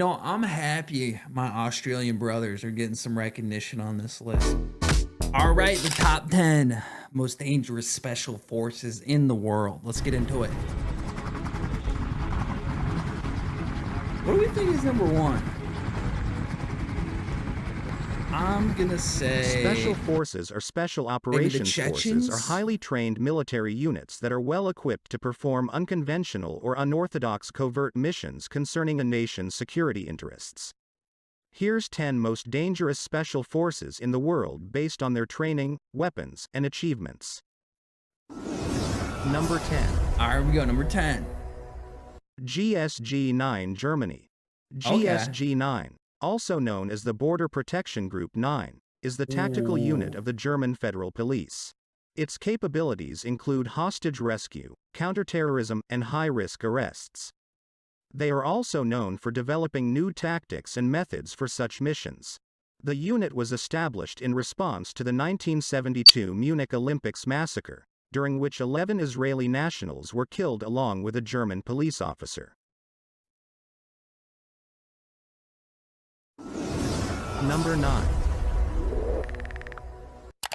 I'm happy my Australian brothers are getting some recognition on this list. All right, the top 10 most dangerous special forces in the world. Let's get into it. What do we think is number one? I'm gonna Special say forces or special maybe the operations forces are Chechens. highly trained military units that are well equipped to perform unconventional or unorthodox covert missions concerning a nation's security interests. Here's 10 most dangerous special forces in the world based on their training, weapons, and achievements. Number 10. All right, here we go. Number 10. GSG-9 Germany. Okay. GSG-9, also known as the Border Protection Group 9, is the tactical unit Ooh. of the German Federal Police. Its capabilities include hostage rescue, counterterrorism, and high-risk arrests. They are also known for developing new tactics and methods for such missions. The unit was established in response to the 1972 Munich Olympics massacre, during which 11 Israeli nationals were killed along with a German police officer. Number 9.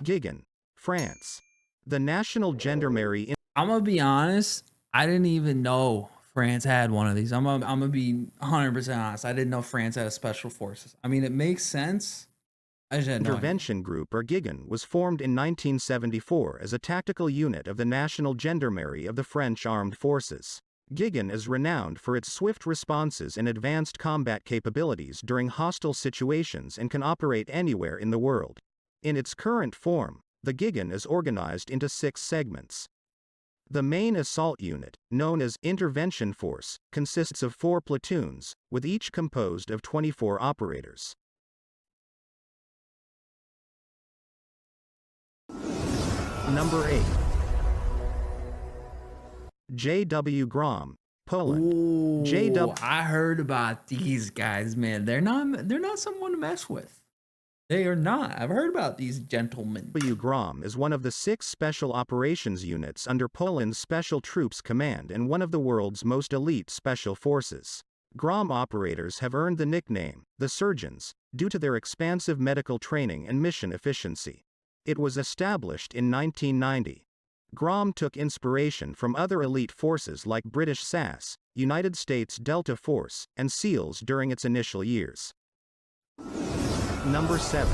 Gigan, France. The National Gendarmerie. I'm gonna be honest. I didn't even know France had one of these. I'm gonna be 100% honest. I didn't know France had a special forces. I mean, it makes sense. I just had no idea. Intervention Group or Gigan was formed in 1974 as a tactical unit of the National Gendarmerie of the French Armed Forces. Gigan is renowned for its swift responses and advanced combat capabilities during hostile situations and can operate anywhere in the world. In its current form, the Gigan is organized into 6 segments. The main assault unit, known as Intervention Force, consists of 4 platoons, with each composed of 24 operators. Number 8. J.W. Grom, Poland. Ooh, J.W. I heard about these guys, man. They're not someone to mess with. They are not. I've heard about these gentlemen. Grom is one of the 6 special operations units under Poland's Special Troops Command and one of the world's most elite special forces. Grom operators have earned the nickname, the Surgeons, due to their expansive medical training and mission efficiency. It was established in 1990. Grom took inspiration from other elite forces like British SAS, United States Delta Force, and SEALs during its initial years. Number 7.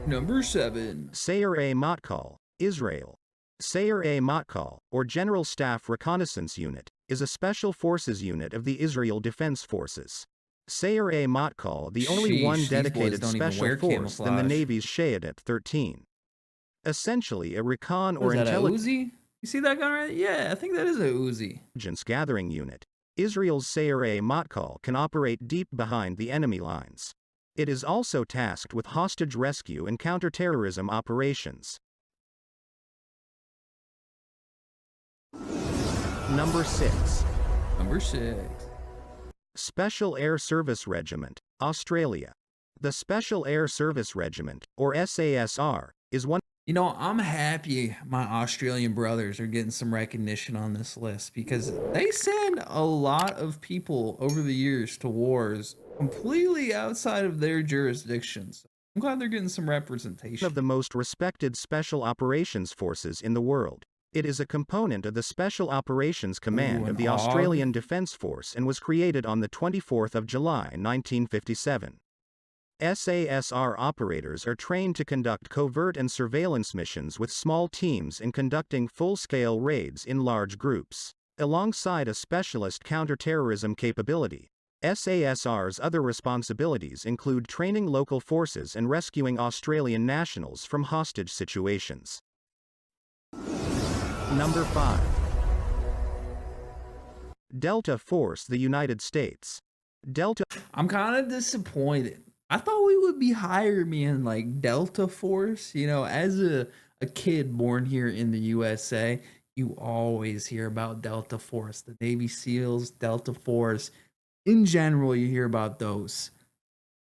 Number 7. Sayeret Matkal, Israel. Sayeret Matkal, or General Staff Reconnaissance Unit, is a special forces unit of the Israel Defense Forces. Sayeret Matkal, the only Sheesh, one these boys dedicated don't even special wear force than the camouflage. Navy's Shayetet 13. Essentially a recon What or is that, a intelligence Uzi? You see that gun right? Yeah, I think that is a Uzi. gathering unit. Israel's Sayeret Matkal can operate deep behind the enemy lines. It is also tasked with hostage rescue and counterterrorism operations. Number 6. Number 6. Special Air Service Regiment, Australia. The Special Air Service Regiment, or SASR, is one. I'm happy my Australian brothers are getting some recognition on this list because they send a lot of people over the years to wars completely outside of their jurisdictions. I'm glad they're getting some representation. Of the most respected special operations forces in the world. It is a component of the Special Operations Command Ooh, of an the AUG? Australian Defence Force and was created on the 24th of July 1957. SASR operators are trained to conduct covert and surveillance missions with small teams and conducting full-scale raids in large groups. Alongside a specialist counterterrorism capability, SASR's other responsibilities include training local forces and rescuing Australian nationals from hostage situations. Number 5. Delta Force, the United States. Delta. I'm kind of disappointed. I thought we would be higher me in like Delta Force. As a kid born here in the USA, you always hear about Delta Force, the Navy SEALs, Delta Force. In general, you hear about those.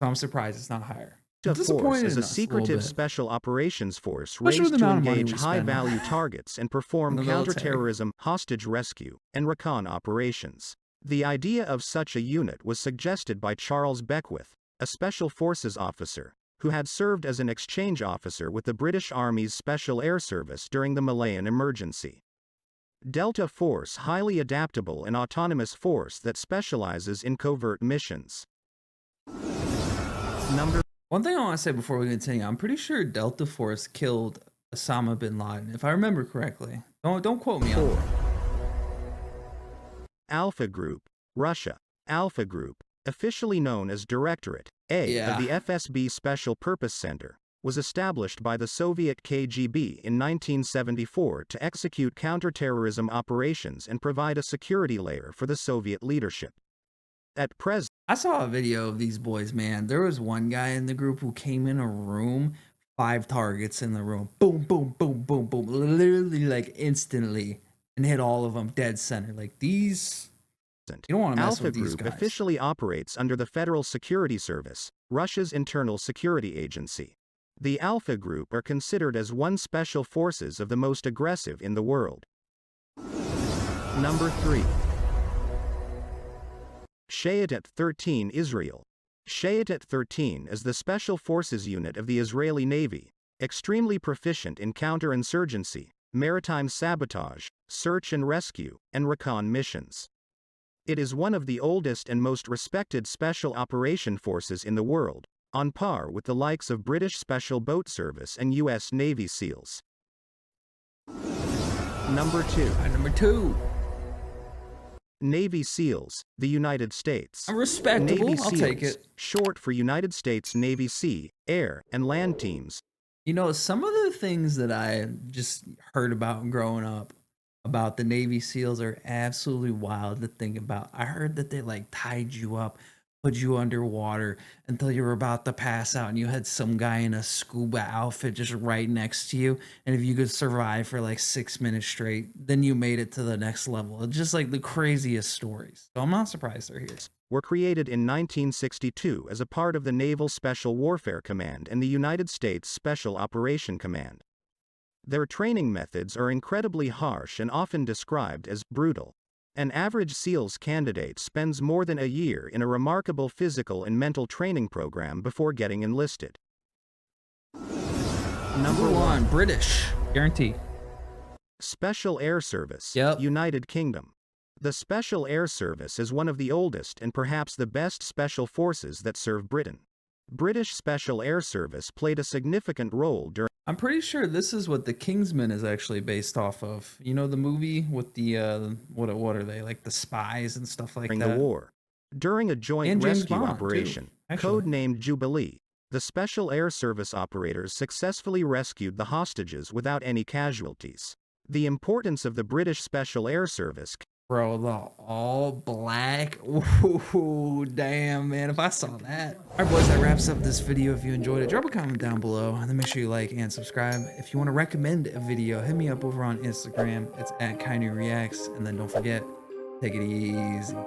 So I'm surprised it's not higher. Delta Force Disappointed is in a us a little secretive bit. special operations force Especially with raised the to amount of money engage we spend high-value targets and perform in the military. counterterrorism, hostage rescue, and recon operations. The idea of such a unit was suggested by Charles Beckwith, a Special Forces officer, who had served as an exchange officer with the British Army's Special Air Service during the Malayan Emergency. Delta Force, highly adaptable and autonomous force that specializes in covert missions. Number One thing I want to say before we continue, I'm pretty sure Delta Force killed Osama bin Laden, if I remember correctly. Don't quote me on 4. that. Alpha Group, Russia. Alpha Group, officially known as Directorate A of Yeah. the FSB Special Purpose Center, was established by the Soviet KGB in 1974 to execute counterterrorism operations and provide a security layer for the Soviet leadership. At present, I saw a video of these boys, man. There was one guy in the group who came in a room, 5 targets in the room. Boom, boom, boom, boom, boom. Literally like instantly and hit all of them dead center. Like these, you don't want to mess Alpha with these Group guys. officially operates under the Federal Security Service, Russia's internal security agency. The Alpha Group are considered as one special forces of the most aggressive in the world. Number 3. Shayetet 13 Israel. Shayetet 13 is the Special Forces unit of the Israeli Navy, extremely proficient in counterinsurgency, maritime sabotage, search and rescue, and recon missions. It is one of the oldest and most respected special operation forces in the world, on par with the likes of British Special Boat Service and U.S. Navy SEALs. Number 2. Number 2. Navy SEALs, the United States. Respectable. Navy I'll take SEALs, it. short for United States Navy Sea, Air, and Land Teams. You know, some of the things that I just heard about growing up about the Navy SEALs are absolutely wild to think about. I heard that they like tied you up, put you underwater until you were about to pass out, and you had some guy in a scuba outfit just right next to you. And if you could survive for like 6 minutes straight, then you made it to the next level. It's just like the craziest stories. So I'm not surprised they're here. Were created in 1962 as a part of the Naval Special Warfare Command and the United States Special Operation Command. Their training methods are incredibly harsh and often described as brutal. An average SEALs candidate spends more than a year in a remarkable physical and mental training program before getting enlisted. Number 1. British. Guarantee. Special Air Service, Yep. United Kingdom. The Special Air Service is one of the oldest and perhaps the best special forces that serve Britain. British Special Air Service played a significant role during I'm pretty sure this is what the Kingsman is actually based off of. You know the movie with the what are they like the spies and stuff like the that. war. During a joint And James rescue Bond, too, operation, actually. codenamed Jubilee, the Special Air Service operators successfully rescued the hostages without any casualties. The importance of the British Special Air Service. Bro, the all black. Ooh, damn, man. If I saw that. All right, boys, that wraps up this video. If you enjoyed it, drop a comment down below. And then make sure you like and subscribe. If you want to recommend a video, hit me up over on Instagram. It's @KainuReacts. And then don't forget, take it easy.